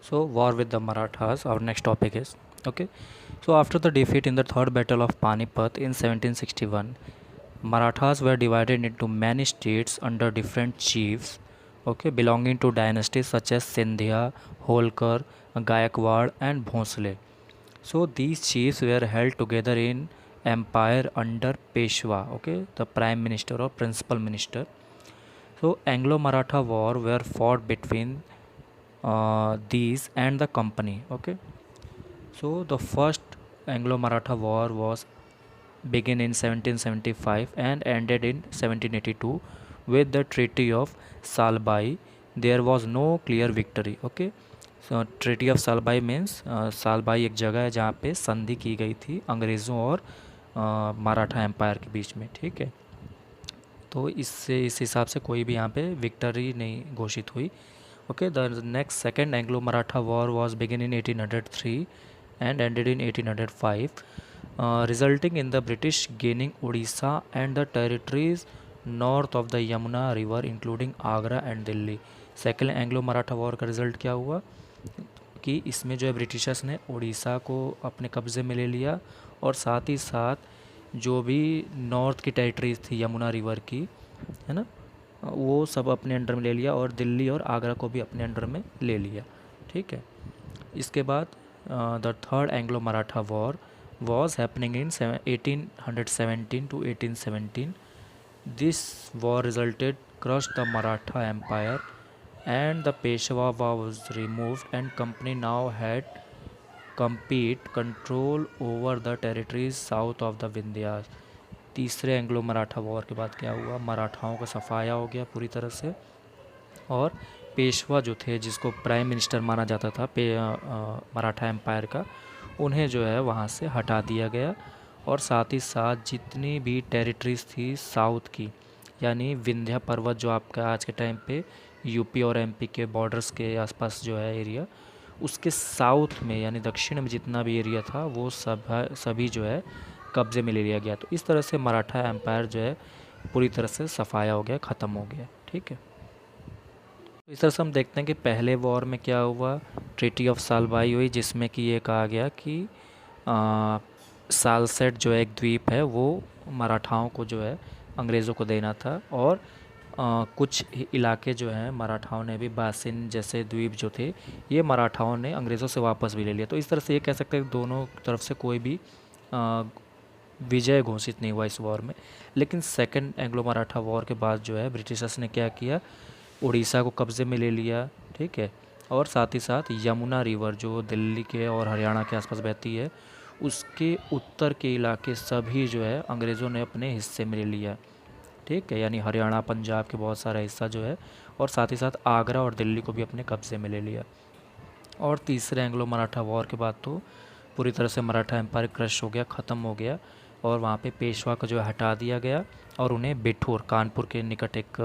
So war with the Marathas, our next topic is okay. So after the defeat in the third battle of Panipat in 1761, Marathas were divided into many states under different chiefs, okay, belonging to dynasties such as Sindhya, Holkar, Gaikwad, and Bhonsle. So these chiefs were held together in empire under Peshwa, okay, the prime minister or principal minister. So Anglo-Maratha war were fought between these and the company. Okay, so the first Anglo-Maratha war was began in 1775 and ended in 1782 with the Treaty of Salbai. There was no clear victory. Okay, so treaty of Salbai means Salbai एक जगह है जहाँ पे संधि की गई थी अंग्रेज़ों और मराठा एम्पायर के बीच में. ठीक है, तो इससे इस हिसाब से कोई भी यहाँ पे विक्ट्री नहीं घोषित हुई. Okay, the next second Anglo Maratha war was begin in 1803 and ended in 1805, resulting in the British gaining Odisha and the territories north of the Yamuna river including Agra and Delhi. Second Anglo Maratha war का result क्या हुआ कि इसमें जो है Britishers ने उड़ीसा को अपने कब्ज़े में ले लिया और साथ ही साथ जो भी नॉर्थ की टेरिटरीज थी यमुना रिवर की, है ना, वो सब अपने अंडर में ले लिया और दिल्ली और आगरा को भी अपने अंडर में ले लिया. ठीक है, इसके बाद the third Anglo Maratha war was happening in 1817 to 1817. This war resulted crush the Maratha empire and the Peshwa was removed and company now had control over the territories south of the Vindhyas. तीसरे Anglo Maratha war के बाद क्या हुआ, मराठाओं का सफाया हो गया पूरी तरह से और पेशवा जो थे जिसको प्राइम मिनिस्टर माना जाता था मराठा एम्पायर का, उन्हें जो है वहाँ से हटा दिया गया और साथ ही साथ जितनी भी टेरिटरीज थी साउथ की, यानी विंध्या पर्वत जो आपका आज के टाइम पे यूपी और एमपी के बॉर्डर्स के आसपास जो है एरिया, उसके साउथ में यानी दक्षिण में जितना भी एरिया था वो सभी जो है कब्ज़े में ले लिया गया. तो इस तरह से मराठा एम्पायर जो है पूरी तरह से सफाया हो गया, ख़त्म हो गया. ठीक है, तो इस तरह से हम देखते हैं कि पहले वॉर में क्या हुआ, ट्रीटी ऑफ सालबाई हुई जिसमें कि ये कहा गया कि सालसेट जो एक द्वीप है वो मराठाओं को जो है अंग्रेज़ों को देना था और कुछ इलाके जो हैं मराठाओं ने भी बासिन जैसे द्वीप जो थे ये मराठाओं ने अंग्रेज़ों से वापस भी ले लिया. तो इस तरह से ये कह सकते हैं कि दोनों तरफ से कोई भी विजय घोषित नहीं हुआ इस वॉर में. लेकिन सेकंड एंग्लो मराठा वॉर के बाद जो है ब्रिटिशर्स ने क्या किया, उड़ीसा को कब्ज़े में ले लिया. ठीक है, और साथ ही साथ यमुना रिवर जो दिल्ली के और हरियाणा के आसपास बहती है उसके उत्तर के इलाके सभी जो है अंग्रेज़ों ने अपने हिस्से में ले लिया. ठीक है, यानी हरियाणा पंजाब के बहुत सारा हिस्सा जो है और साथ ही साथ आगरा और दिल्ली को भी अपने कब्ज़े में ले लिया. और तीसरे एंग्लो मराठा वॉर के बाद तो पूरी तरह से मराठा एम्पायर क्रश हो गया, ख़त्म हो गया और वहाँ पे पेशवा को जो है हटा दिया गया और उन्हें बिठूर कानपुर के निकट एक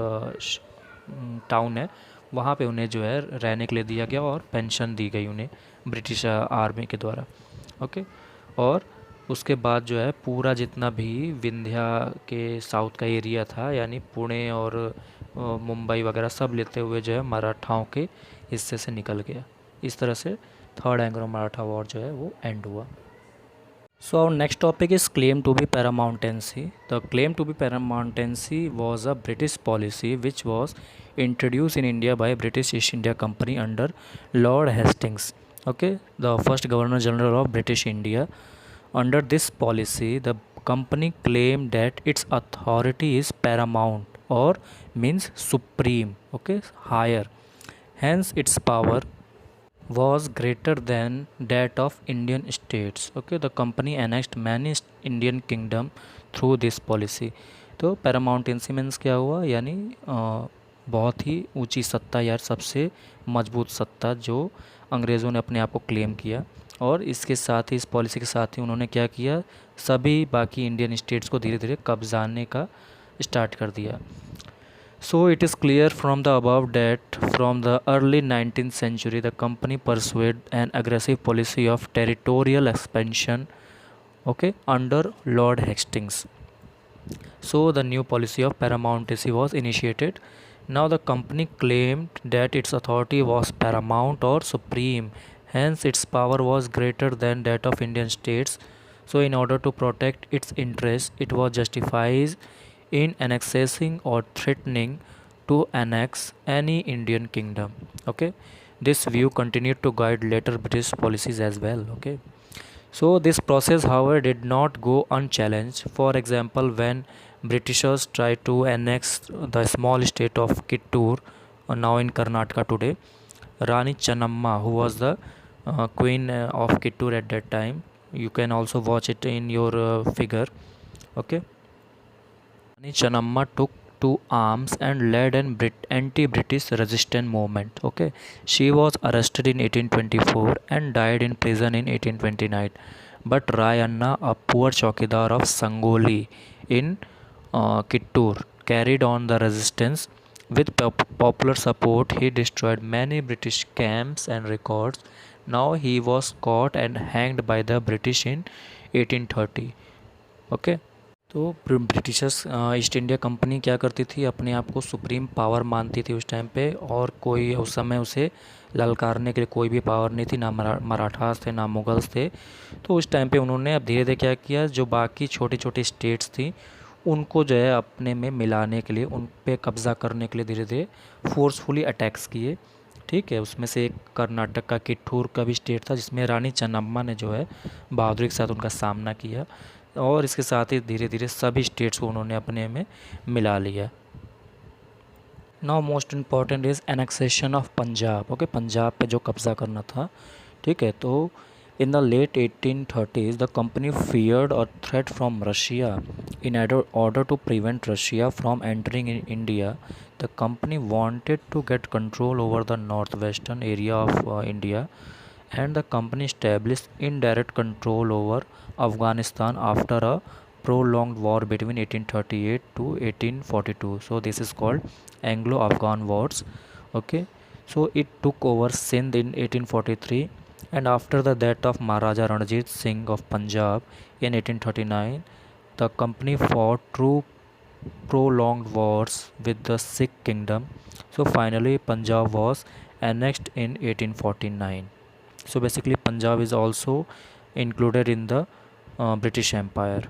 टाउन है वहाँ पे उन्हें जो है रहने के लिए दिया गया और पेंशन दी गई उन्हें ब्रिटिश आर्मी के द्वारा. ओके, और उसके बाद जो है पूरा जितना भी विंध्या के साउथ का एरिया था यानी पुणे और मुंबई वगैरह सब लेते हुए जो है मराठाओं के हिस्से से निकल गया. इस तरह से थर्ड एंग्लो मराठा वॉर जो है वो एंड हुआ. So our next topic is claim to be paramountcy. The claim to be paramountcy was a British policy which was introduced in India by British East India Company under Lord Hastings. Okay, the first Governor General of British India. Under this policy, the company claimed that its authority is paramount or means supreme, okay, higher. Hence, its power was greater than that of Indian states. Okay, the company annexed many Indian kingdom through this policy. तो पैरामाउंटेंसी means क्या हुआ, यानी बहुत ही ऊंची सत्ता या सबसे मजबूत सत्ता जो अंग्रेज़ों ने अपने आप को क्लेम किया. और इसके साथ ही इस पॉलिसी के साथ ही उन्होंने क्या किया, सभी बाकी इंडियन स्टेट्स को धीरे धीरे कब्जाने का स्टार्ट कर दिया. So it is clear from the above that from the early 19th century the company pursued an aggressive policy of territorial expansion, okay, under Lord Hastings. So the new policy of paramountcy was initiated Now the company claimed that its authority was paramount or supreme, hence its power was greater than that of Indian states. So in order to protect its interests, it was justified in annexing or threatening to annex any Indian kingdom. Okay, this view continued to guide later British policies as well. Okay, so this process, however, did not go unchallenged. For example, when Britishers tried to annex the small state of Kittur, now in Karnataka today, Rani Channamma, who was the queen of Kittur at that time, you can also watch it in your figure. Okay, Rani Channamma took to arms and led an anti-British resistance movement. Okay, she was arrested in 1824 and died in prison in 1829. But Rai Anna, a poor chowkidar of Sangoli in Kittur, carried on the resistance. With popular support, he destroyed many British camps and records. Now he was caught and hanged by the British in 1830. Okay. तो Britishers east India company क्या करती थी, अपने आप को supreme power मानती थी उस टाइम पे, और कोई उस समय उसे ललकारने के लिए कोई भी पावर नहीं थी, ना मराठास थे ना मुगल्स थे। तो उस टाइम पे उन्होंने अब धीरे धीरे क्या किया, जो बाकी छोटी छोटी स्टेट्स थी उनको जो है अपने में मिलाने के लिए, उन पे कब्ज़ा करने के लिए धीरे धीरे फोर्सफुली अटैक्स किए। ठीक है, उसमें से एक कर्नाटक का किट्ठूर का भी स्टेट था, जिसमें रानी चन्नम्मा ने जो है बहादुरी के साथ उनका सामना किया, और इसके साथ ही धीरे धीरे सभी स्टेट्स को उन्होंने अपने में मिला लिया। Now most important is annexation of Punjab. Okay, Punjab पे जो कब्ज़ा करना था। ठीक है, तो in the late 1830s the company feared or threat from Russia. In order to prevent Russia from entering in India, the company wanted to get control over the northwestern area of India, and the company established indirect control over Afghanistan after a prolonged war between 1838 to 1842. So this is called Anglo-Afghan wars. Okay, so it took over Sindh in 1843, and after the death of Maharaja Ranjit Singh of Punjab in 1839, the company fought through prolonged wars with the Sikh kingdom. So finally Punjab was annexed in 1849. So basically Punjab is also included in the British Empire.